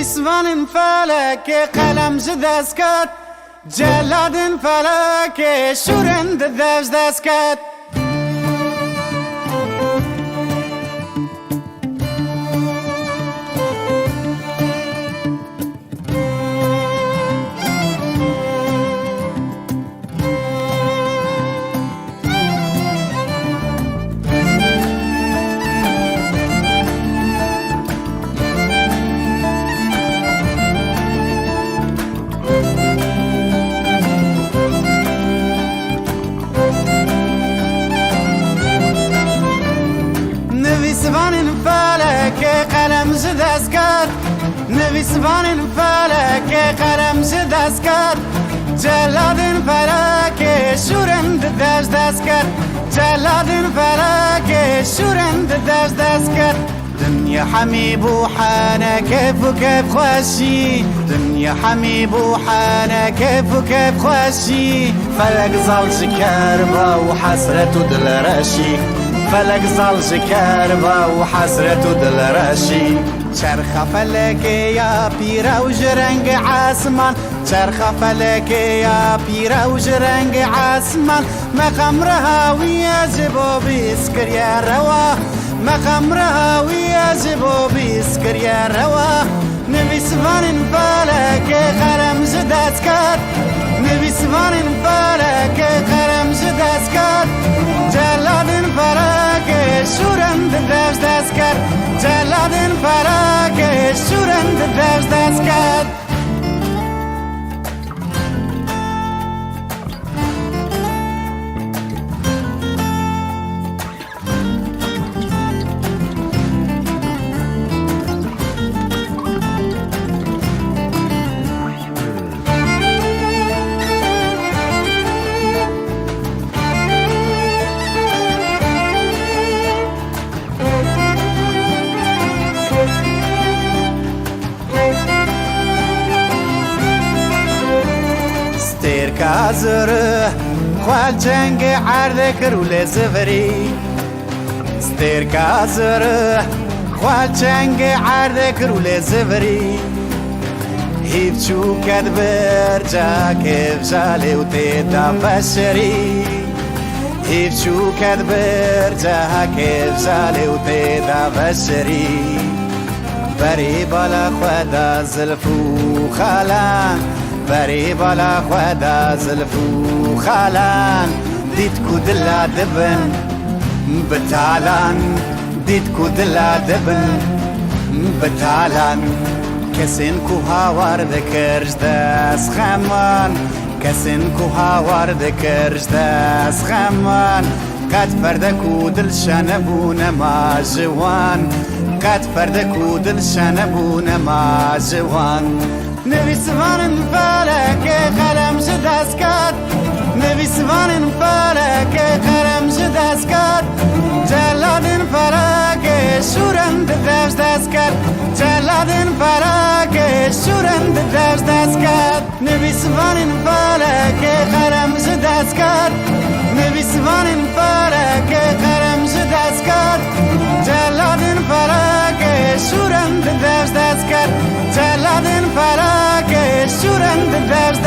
نویسمان فلک قلم ز دست کرد، جلاد فلک شورنده دست کرد. نویسمان فلک قلم ز دست کرد، نویسمان فلک قلم ز دست کرد، جلاد فلک شورنده دست کرد، جلاد فلک شورنده دست کرد. دنیا حمی بوحانه كيف وكيف خوشي، دنیا حمی بوحانه كيف وكيف خوشي. فلك ظل شكربة وحسرة دل رشي، فلك ظل شكربة وحسرة دل رشي. چرخ فلك يا بيرا وجرنگ عسمان، چرخ فلك يا بيرا وجرنگ عسمان. مقام رهاوي زبو بيسكر يا روا، مقام رهاوي زبو بيسكر يا روا. نویسمان فلك قلم ز دست کرد، نویسمان فلك قلم ز دست کرد، جلاد فلک شورنده دست کرد، جلاد فلک شورنده دست کرد. كازره خوال جنگ عرض کرول زفری، ستیر كازره خوال جنگ عرض کرول زفری. هیف چو کد برجا کف جالی و تیدا بشری، هیف چو کد برجا کف جالی و تیدا بشری. بری بالا خدا زلفو خالان، بری بالا خدا زلفو خالان. دید کو دلا دبن بتالان، دید کو دلا دبن بتالان. کسین کو هاوار دکرج دست خمان، کسین کو هاوار دکرج دست خمان. قد فردکو دل شنبون ما جوان، قد فردکو دل شنبون ما جوان. نویسمان فلک قلم ز دست کرد، نویسمان فلک قلم ز دست کرد، جلاد فلک شورنده دست کرد، جلاد فلک شورنده دست کرد. نویسمان فلک قلم ز دست کرد، نویسمان فلک قلم ز دست کرد، جلاد فلک شورنده دست کرد، جلاد فلک شورنده دست